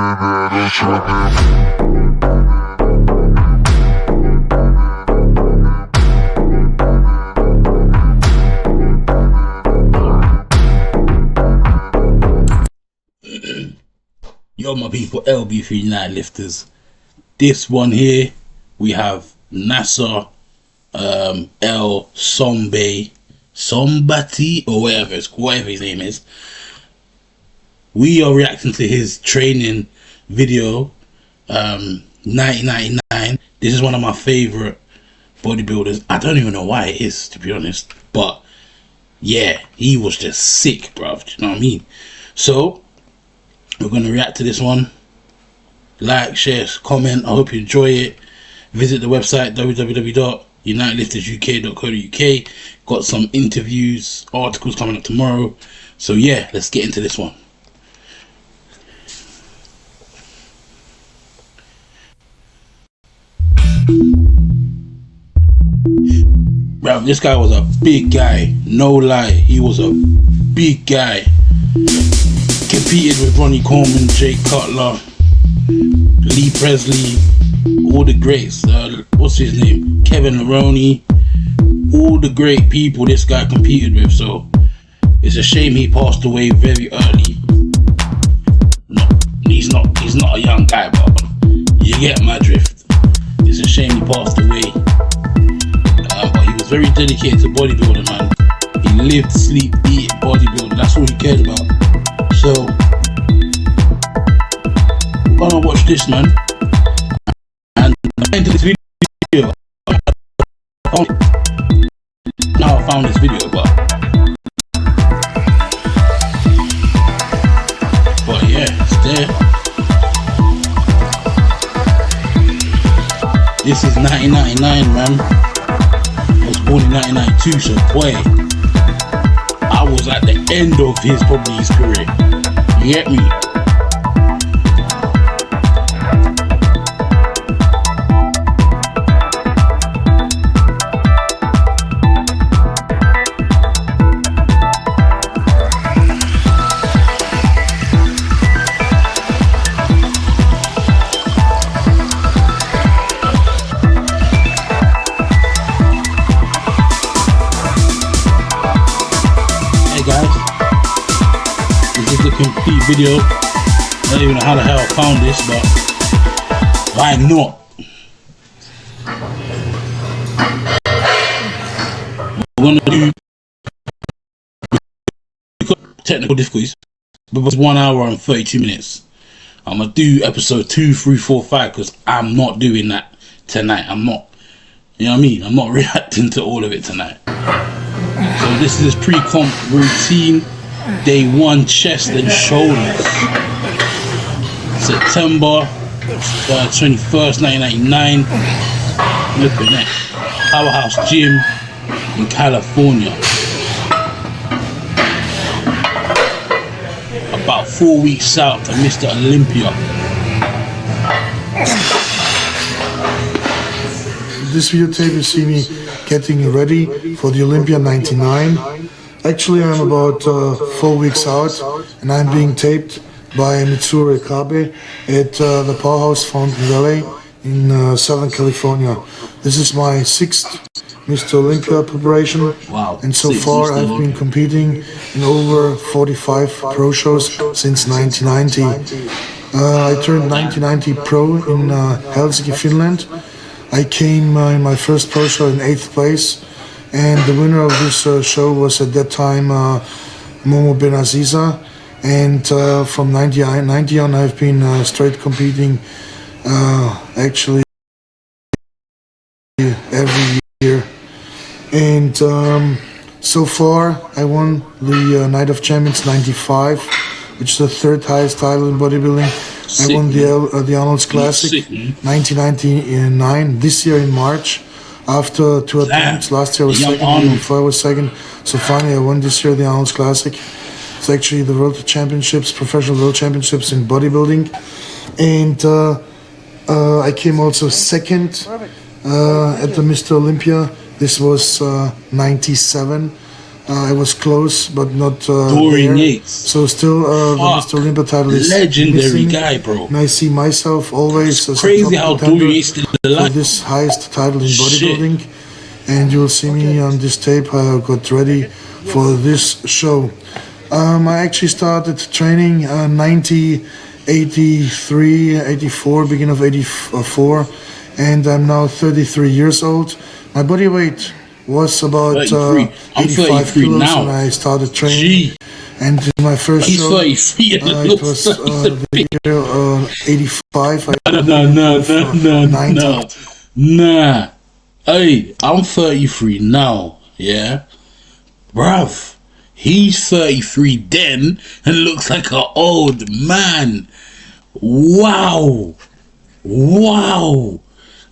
Yo, my people, LB3 night lifters. This one here, we have Nasser El Sonbaty, or whatever his name is. We are reacting to his training video, 1999. This is one of my favorite bodybuilders. I don't even know why it is, to be honest, but yeah, he was just sick, bruv. Do you know what I mean? So we're going to react to this one. Like, share, comment. I hope you enjoy it. Visit the website www.unitedliftersuk.co.uk. Got some interviews, articles coming up tomorrow. So yeah, let's get into this one. Bro, this guy was a big guy. No lie, he was a big guy. Competed with Ronnie Coleman, Jake Cutler, Lee Presley, all the greats. What's his name? Kevin Leroney. All the great people this guy competed with. So it's a shame he passed away very early. No, he's not a young guy, but you get my drift. It's a shame he passed away. But he was very dedicated to bodybuilding, man. He lived, sleep, eat, bodybuilding. That's all he cared about. So we're gonna watch this, man. And into this video. Now I found this video, but yeah, it's there. This is 1999, man. I was born in 1992, so boy, I was at the end of his career. You get me? Complete video. I don't even know how the hell I found this, but why not? We're gonna do technical difficulties, but it's 1 hour and 32 minutes. I'm gonna do episode 2, 3, 4, 5 because I'm not doing that tonight. I'm not, you know what I mean? I'm not reacting to all of it tonight. So this is his pre-comp routine. Day 1, chest and shoulders. September 21st, 1999. Look at that. Powerhouse Gym in California. About 4 weeks out to Mr. Olympia. This videotape you see me getting ready for the Olympia 99. Actually, I'm about 4 weeks out, and I'm being taped by Mitsuru Kabe at the Powerhouse Fountain Valley in Southern California. This is my 6th Mr. Olympia preparation, and so far I've been competing in over 45 pro shows since 1990. I turned 1990 pro in Helsinki, Finland. I came in my first pro show in 8th place. And the winner of this show was at that time Momo Benaziza, and from 90 on I've been straight competing actually every year. And so far I won the Night of Champions 95, which is the 3rd highest title in bodybuilding. I won the Arnold Classic 1999, this year in March. After 2 attempts, last year I was second, before I was second. So finally I won this year the Arnold Classic. It's actually the World Championships, professional World Championships in bodybuilding. And I came also second at the Mr. Olympia. This was 97. I was close, but not Dorian there. Yates. So still, the Mr. Olympia title is legendary missing, guy, bro. and I see myself always as Crazy a how top contender Dorian Yates still for alive. this highest title in Shit. bodybuilding. And you'll see me on this tape how I got ready for this show. I actually started training 83, 84, beginning of 84, and I'm now 33 years old. My body weight was about 85 kilos now. when I started training. Gee. And in my first He's show, 33 and it looks was like the year 85. Nah. Hey, I'm 33 now, yeah? Bruv, he's 33 then and looks like an old man. Wow. Wow.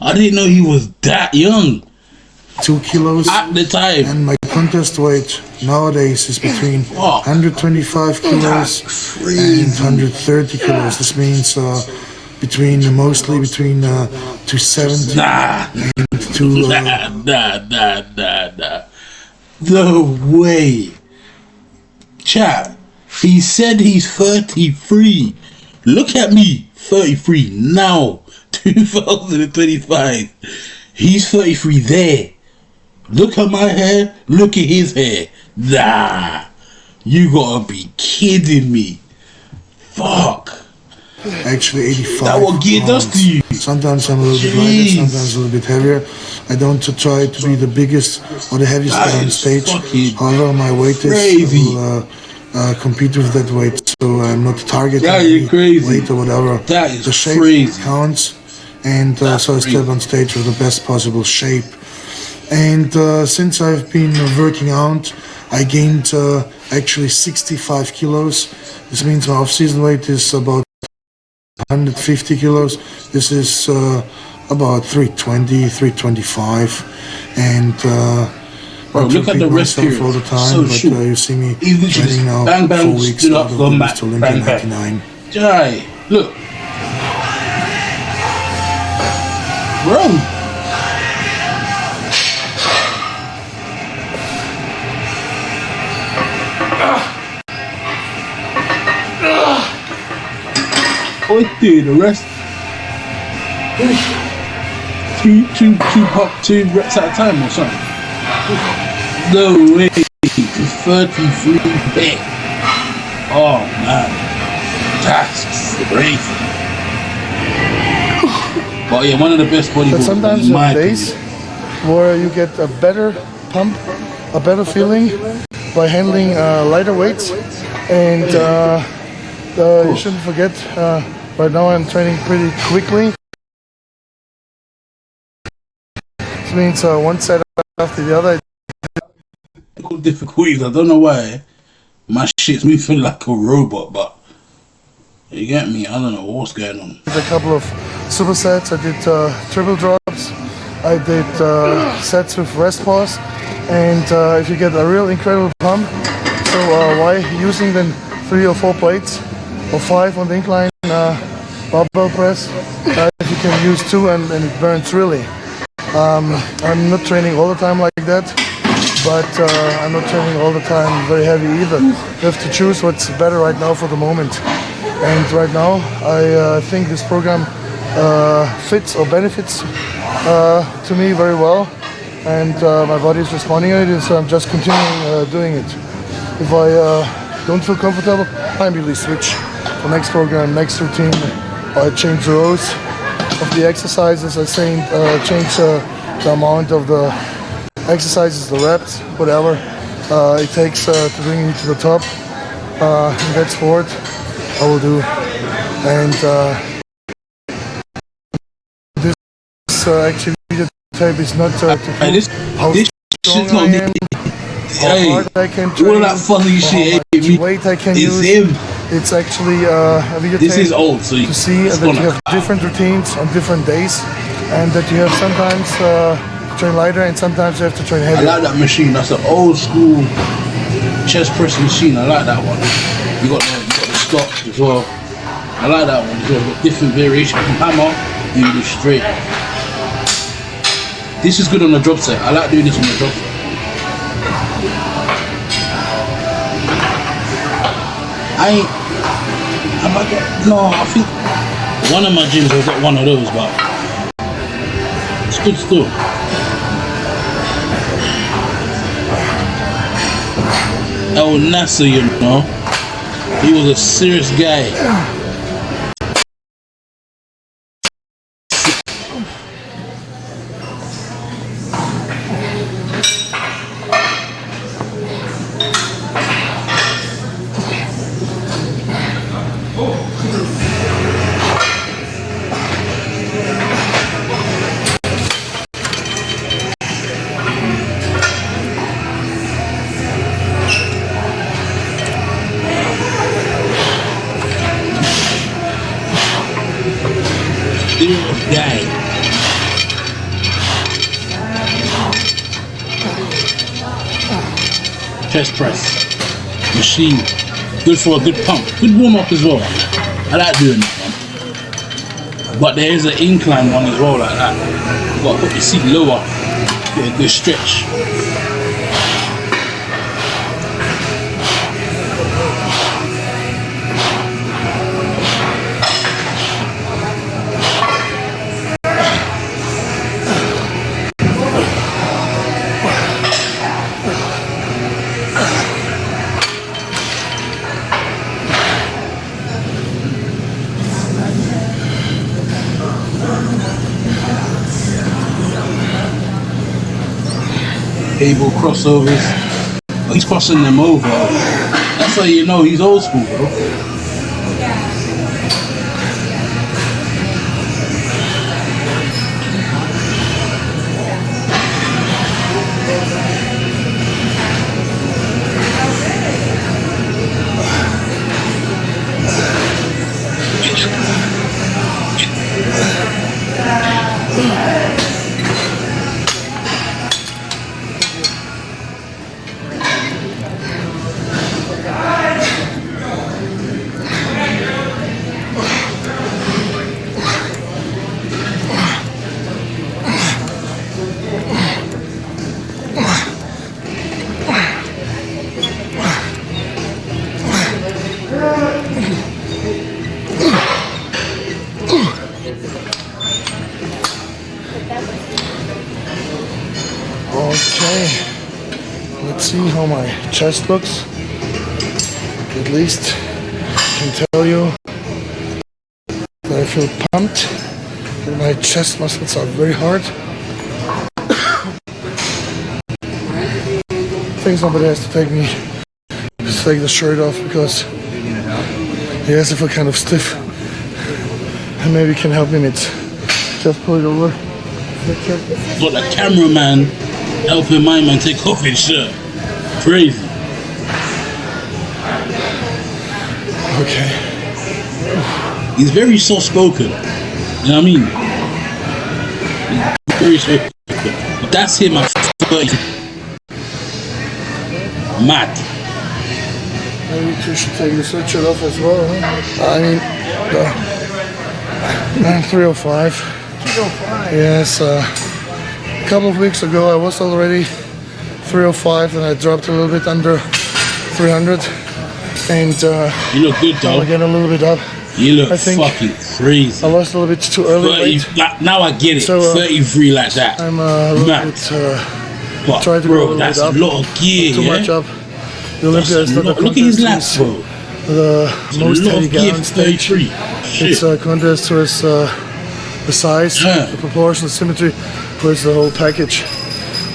I didn't know he was that young. 2 kilos At the time. and my contest weight nowadays is between 125 kilos and 130 kilos. This means mostly between 270 Nah. and Nah. No way. Chat, he said he's 33. Look at me, 33 now, 2025. He's 33 there. Look at my hair, look at his hair. Nah, you gotta be kidding me. Fuck. actually 85. That what gear does to you. Sometimes I'm a little bit lighter, sometimes a little bit heavier. I don't try to be the biggest or the heaviest guy on stage. However, my weight is compete with that weight, so I'm not targeting any weight or whatever. That is the shape crazy. counts, and so I step on stage with the best possible shape. And since I've been working out, I gained actually 65 kilos. This means my off-season weight is about 150 kilos. This is about 320, 325, and bro, look at the rest period. All the time, so but you see me even training now bang, 4 weeks stood out up, of gone the back, Mr. Olympia bang, bang. 99. Jai, look. Bro. Oh, dude, the rest. Two reps at a time or something. No way. 33 back. Oh man. That's crazy. But yeah, one of the best bodybuilders. But sometimes in there my are days opinion. where you get a better pump, a better feeling by handling lighter weights, and you shouldn't forget. Right now I'm training pretty quickly. This means one set after the other. Difficulties. I don't know why my shit's moving like a robot, but you get me. I don't know what's going on. A couple of supersets. I did triple drops. I did sets with rest pause, and if you get a real incredible pump, so why using then 3 or 4 plates or 5 on the incline barbell press if you can use 2 and it burns really. I'm not training all the time like that, but I'm not training all the time very heavy either. You have to choose what's better right now for the moment. And right now I think this program fits or benefits to me very well, and my body is responding to it, so I'm just continuing doing it. If I don't feel comfortable, I immediately switch the next program, next routine. I change the rows of the exercises. I change the amount of the exercises, the reps, whatever it takes to bring me to the top. And that's what I will do. And this actually video tape is not to prove how strong I am, how hard I can train, all that fuzzy shit, how much weight I can use. him. It's actually a video This tape is old, so to see that you have different routines on different days, and that you have sometimes to train lighter and sometimes you have to train I heavier. like that machine. That's an old school chest press machine. I like that one. You got the stocks as well. I like that one as well. Got different variations. Hammer, you do straight. This is good on the drop set. I like doing this on the drop set. I think one of my gyms has got one of those, but it's good still. El Nasser, you know, he was a serious guy. Guy. Chest press machine, good for a good pump, good warm up as well. I like doing that one, but there is an incline one as well like that. You gotta put your seat lower, get a good stretch. Cable crossovers. Oh, he's crossing them over. That's how you know he's old school, bro. Okay, let's see how my chest looks. At least I can tell you that I feel pumped and my chest muscles are very hard. I think somebody has to take the shirt off because he has to feel kind of stiff, and maybe can help me. Just pull it over. Got the cameraman helping my man take off his shirt. Crazy. Okay. He's very soft spoken. You know what I mean? He's very soft spoken. But that's him at 30. Mad. Maybe you should take the sweatshirt off as well, huh? I mean, I'm 305. 305? Yes, a couple of weeks ago I was already 305 and I dropped a little bit under 300. And you look good though. I'll get a little bit up. You look fucking crazy. I lost a little bit too early. 30, now I get it. So, 33 like that. I'm a little bit try to bro, go a that's little bit a lot of gear, too much up. The Olympia is not a look at his lats, bro. The most heavy guy on stage. 33. It's a contest with the size, the proportion, the symmetry, with the whole package.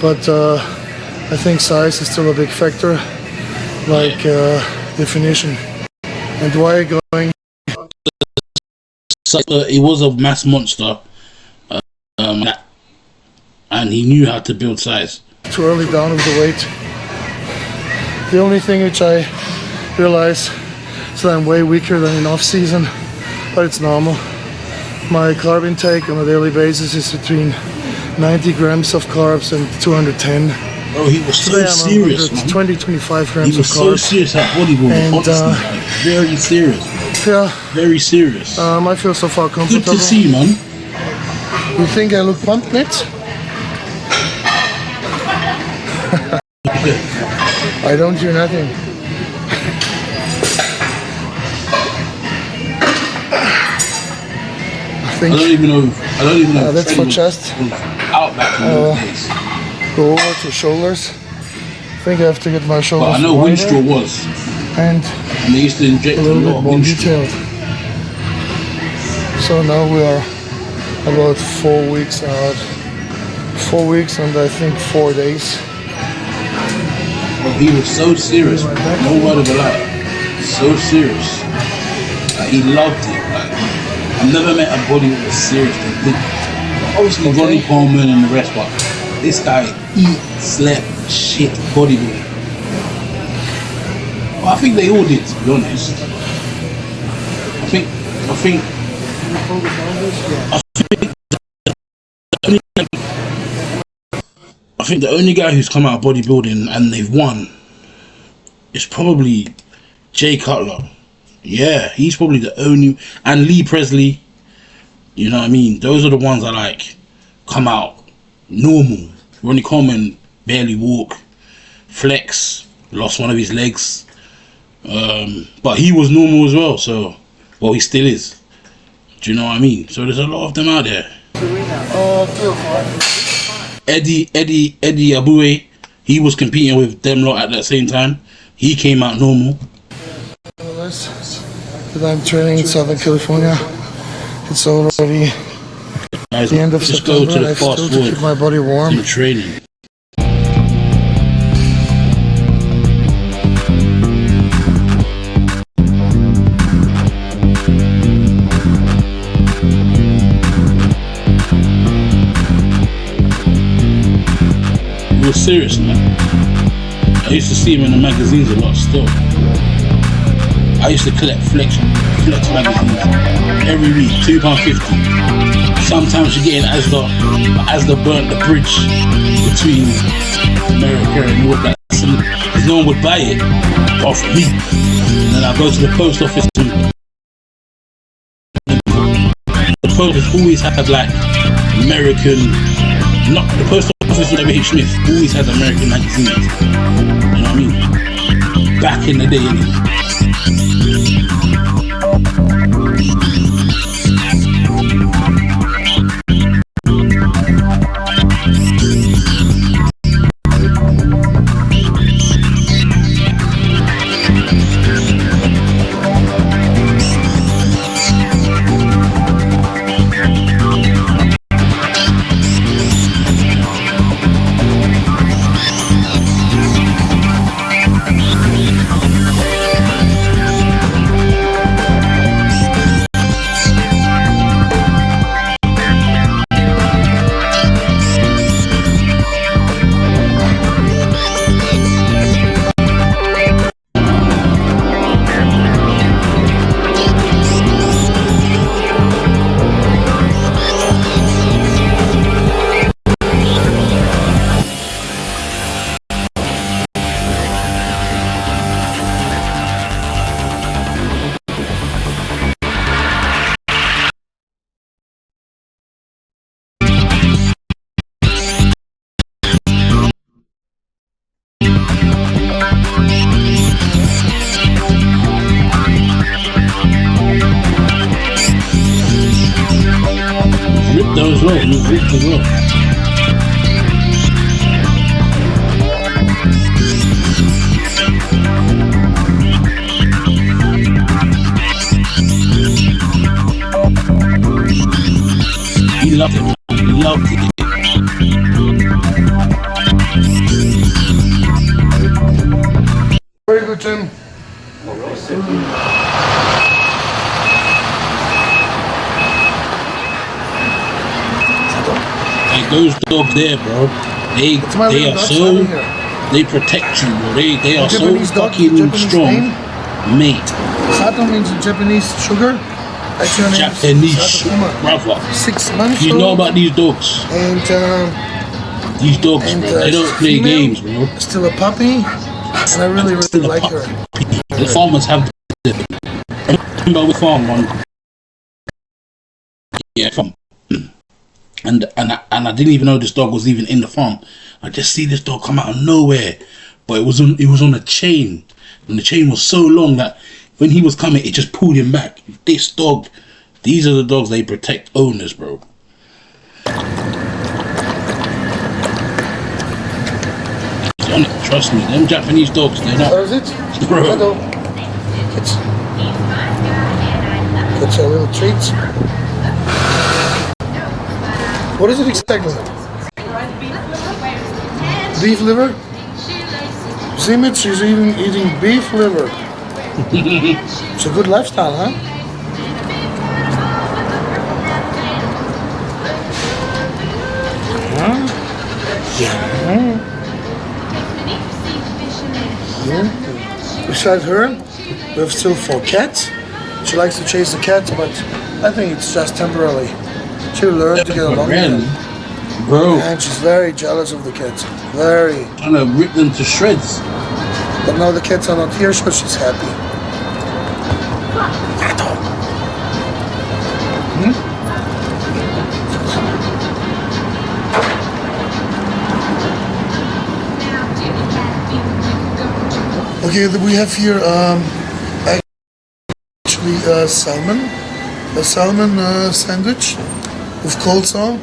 But I think size is still a big factor, like definition. And why going? He was a mass monster, and he knew how to build size. Too early down with the weight. The only thing which I realize is that I'm way weaker than in off season, but it's normal. My carb intake on a daily basis is between 90 grams of carbs and 210. Bro, he was so serious, man. 20-25 grams of carbs. He was so serious at bodybuilding, and, honestly, like, very serious. Yeah. Very serious. I feel so far comfortable. Good to see, man. You think I look pumped, Nitz? I don't hear nothing. think. I don't even know. That's for chest. Outback in those days. Go over to shoulders. I think I have to get my shoulders. But I know Winstraw was. And they used to inject a little bit more detailed. So now we are about 4 weeks out. 4 weeks and I think 4 days. Well, he was so serious, no word of a lie. So serious. Like, he loved it. Like, I've never met a body that was serious. Obviously, Ronnie Coleman and the rest, but this guy eat, slept, shit, bodybuilding. Well, I think they all did, to be honest. I think the only guy who's come out of bodybuilding and they've won is probably Jay Cutler. Yeah, he's probably the only, and Lee Presley. You know what I mean? Those are the ones that like come out normal. Ronnie Coleman barely walk. Flex lost one of his legs, but he was normal as well. So, well, he still is. Do you know what I mean? So there's a lot of them out there. Eddie Abue, he was competing with them lot at that same time. He came out normal. Because I'm training in Southern California. It's already the end of September. Go to the I fast still forward. to keep my body warm. In training. He was serious, man. I used to see him in the magazines a lot still. I used to collect Flex magazines every week, £2.50. Sometimes you get in Asda burnt the bridge between America and Europe. Because no one would buy it apart from me. And then I go to the post office and the post office always had like American, not the post office with W.H. Smith always had American magazines. You know what I mean? Back in the day, innit? Ripped as well, he was ripped as well. He loved it. He loved it. Very good, Tim. Like those dogs there, bro. They are so, they protect you, bro. They are so fucking strong, mate. Sato means in Japanese sugar. Japanese, brother. 6 months. You know about these dogs? And these dogs, bro, they don't play games, bro. Still a puppy, and I really like her. The farmers have the remember we farm one, yeah, farm, and I didn't even know this dog was even in the farm. I just see this dog come out of nowhere, but it was on a chain, and the chain was so long that when he was coming, it just pulled him back. This dog These are the dogs, they protect owners, bro. Trust me, them Japanese dogs, they're not. What is it? Bro. Hello. Get your little treats. What is it exactly? Beef liver? Symmetry is even eating beef liver. It's a good lifestyle, huh? Yeah. Besides her, we have still 4 cats. She likes to chase the cats, but I think it's just temporarily. She'll learn to get along with them. Bro. And she's very jealous of the cats. Very. Trying to rip them to shreds. But now the cats are not here, so she's happy. Okay, we have here actually salmon, a salmon sandwich with coleslaw.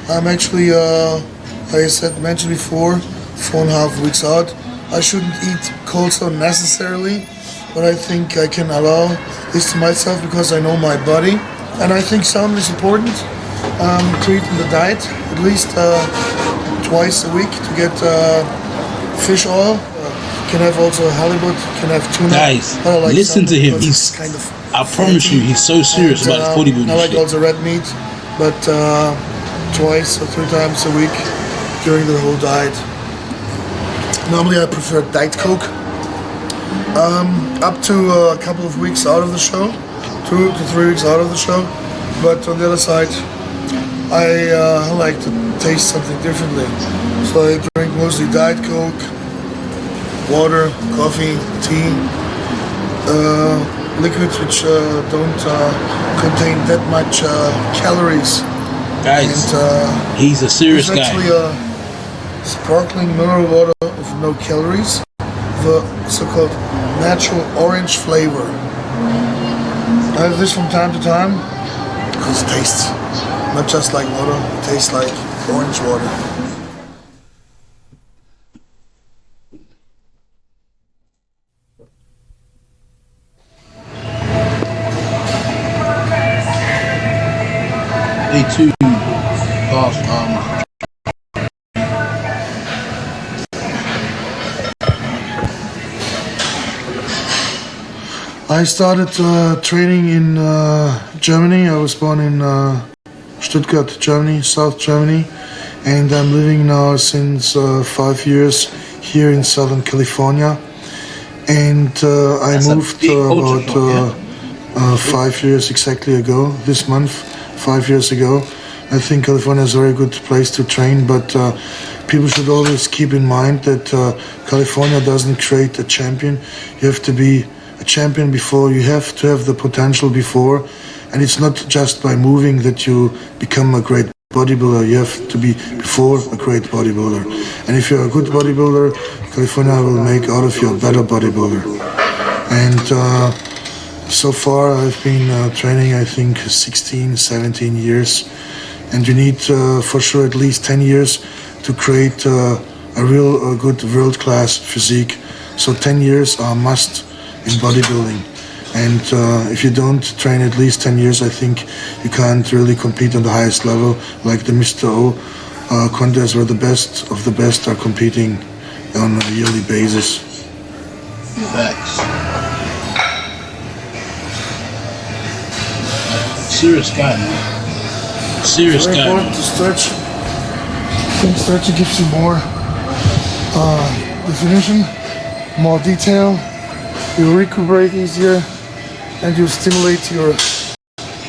I'm actually, like I mentioned before, 4.5 weeks out. I shouldn't eat coleslaw necessarily, but I think I can allow this to myself because I know my body. And I think salmon is important to eat in the diet, at least twice a week to get fish oil. Can have also halibut, can have tuna. Guys, like listen to him. He's kind of I promise you, he's so serious about his bodybuilding I like shit. also red meat, but twice or 3 times a week during the whole diet. Normally I prefer Diet Coke. Up to a couple of weeks out of the show, 2 to 3 weeks out of the show. But on the other side, I like to taste something differently. So I drink mostly Diet Coke, water, coffee, tea, liquids which don't contain that much calories. Guys, and, he's a serious it's guy. actually a sparkling mineral water with no calories, the so-called natural orange flavor. I have this from time to time because it tastes not just like water, it tastes like orange water. Day 2 past I started training in Germany. I was born in Stuttgart, Germany, South Germany, and I'm living now since 5 years here in Southern California. And I moved about 5 years exactly ago, this month, 5 years ago. I think California is a very good place to train, but people should always keep in mind that California doesn't create a champion. You have to be a champion before, you have to have the potential before, and it's not just by moving that you become a great bodybuilder. You have to be before a great bodybuilder. And if you're a good bodybuilder, California will make out of you a better bodybuilder. And so far I've been training, I think, 16, 17 years. And you need for sure at least 10 years to create a real good world-class physique. So 10 years are a must in bodybuilding. And if you don't train at least 10 years, I think you can't really compete on the highest level, like the Mr. O contests where the best of the best are competing on a yearly basis. Facts. Serious guy, man. Serious Very guy. important to stretch. I think stretching gives you more definition, more detail. You recuperate easier, and you stimulate your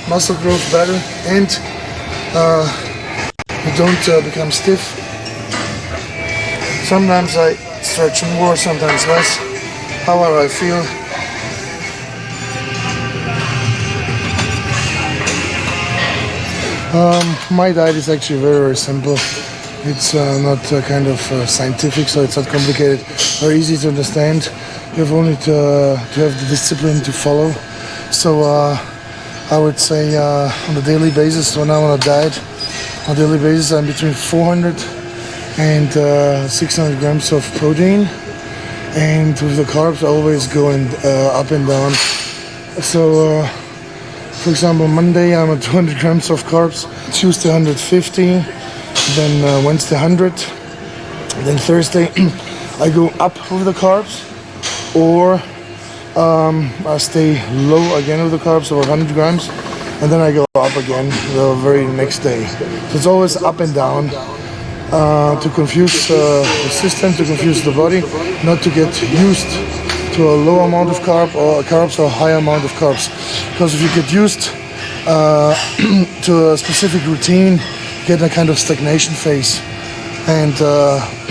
muscle growth better, and you don't become stiff. Sometimes I stretch more, sometimes less. However I feel. My diet is actually very, very simple. It's not kind of scientific, so it's not complicated, very easy to understand. You have only to have the discipline to follow. So I would say on a daily basis, when I'm on a diet, on a daily basis, I'm between 400 and 600 grams of protein. And with the carbs, always going up and down. So, for example, Monday I'm at 200 grams of carbs, Tuesday 150, then Wednesday 100, then Thursday I go up with the carbs, or I stay low again with the carbs, over 100 grams, and then I go up again the very next day. So it's always up and down to confuse the system, to confuse the body, not to get used to a low amount of carbs or a high amount of carbs. Because if you get used to a specific routine, you get a kind of stagnation phase. And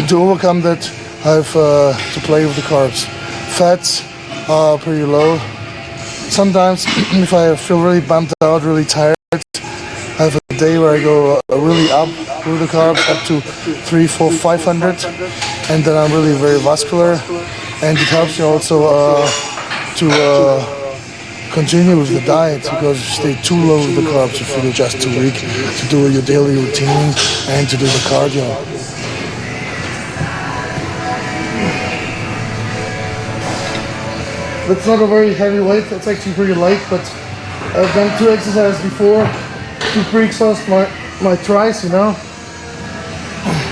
to overcome that, I have to play with the carbs. Fats are pretty low. Sometimes, if I feel really bumped out, really tired, I have a day where I go really up with the carbs, up to 300, 400, 500, and then I'm really very vascular. And it helps you also to continue with the diet, because if you stay too low with the carbs, you feel just too weak to do your daily routine and to do the cardio. That's not a very heavy weight, it's actually pretty light, but I've done 2 exercises before to pre-exhaust my tries, you know.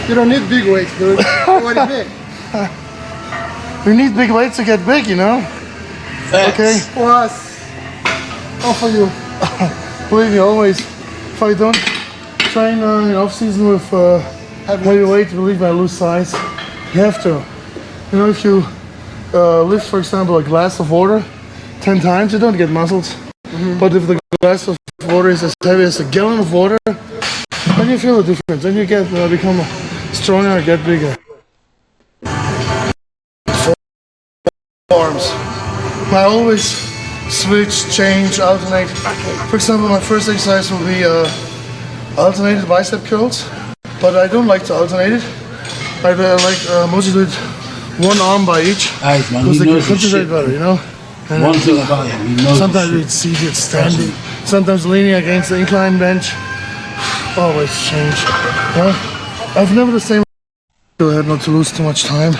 You don't need big weights, dude. You're already big. We need big weights to get big, you know. Okay. For us. Not for you. Believe me, always. If I don't train in off-season with heavy weight, believe me, I lose size. You have to. You know, if you lift, for example, a glass of water 10 times, you don't get muscles. But if the glass of water is as heavy as a gallon of water, then you feel the difference. Then you get become stronger, get bigger. Arms. I always switch, change, alternate. For example, my first exercise will be alternated bicep curls, but I don't like to alternate it. I like mostly do it one arm by each, Eyes, man, because he they can knows his concentrate shit, better, you know. And One thing about him, he knows sometimes his it's seated, standing, sometimes leaning against the incline bench. Always change. I've never the same. I had not to lose too much time.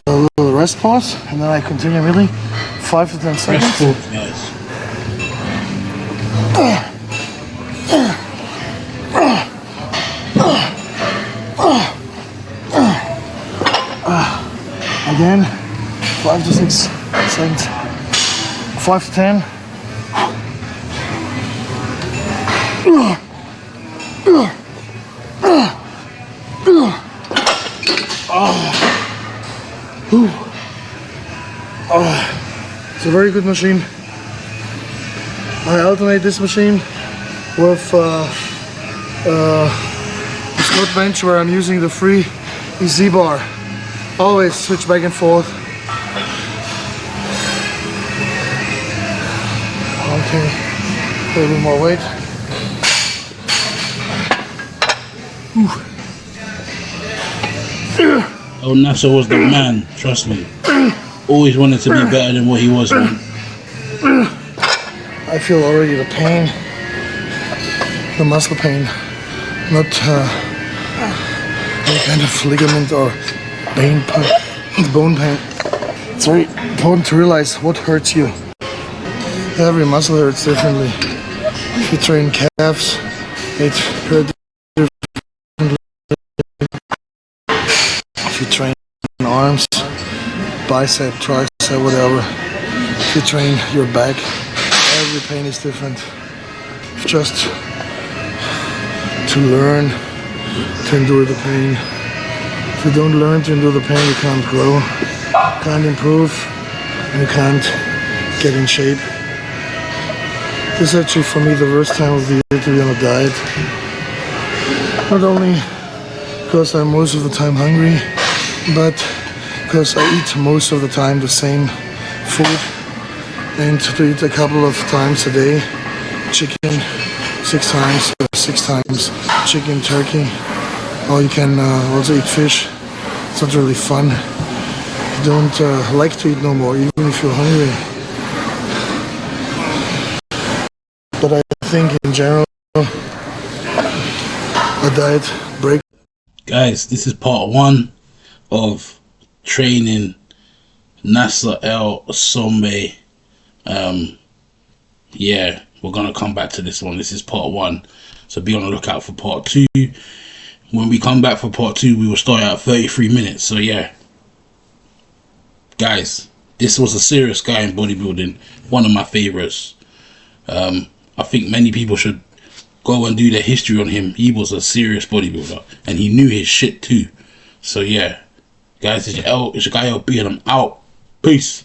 A little rest pause, and then I continue immediately. 5 to 10 seconds. Rest pause, yes. Again, 5 to 6 seconds. 5 to 10. It's a very good machine. I alternate this machine with a squat bench where I'm using the free EZ bar. Always switch back and forth. Okay, a little bit more weight. Oh, Nasser was the man, trust me. Always wanted to be better than what he was, man. I feel already the pain, the muscle pain, not any kind of ligament or bone pain. It's very important to realize what hurts you. Every muscle hurts differently. If you train calves, it hurts differently. If you train arms, bicep, tricep, whatever. If you train your back, every pain is different. Just to learn to endure the pain. If you don't learn to endure the pain, you can't grow, can't improve, and you can't get in shape. This is actually for me the worst time of the year to be on a diet. Not only because I'm most of the time hungry, but because I eat most of the time the same food, and to eat a couple of times a day, chicken 6 times chicken, turkey, or you can also eat fish. It's not really fun. You don't like to eat no more, even if you're hungry. But I think in general, a diet break. Guys, this is part 1 of training Nasser El Sonbaty. Yeah, we're gonna come back to this one. This is part 1, so be on the lookout for part 2. When we come back for part 2, we will start at 33 minutes. So yeah, guys, this was a serious guy in bodybuilding, one of my favorites. I think many people should go and do their history on him. He was a serious bodybuilder, and he knew his shit too. So yeah, guys, it's your guy LB, and I'm out. Peace.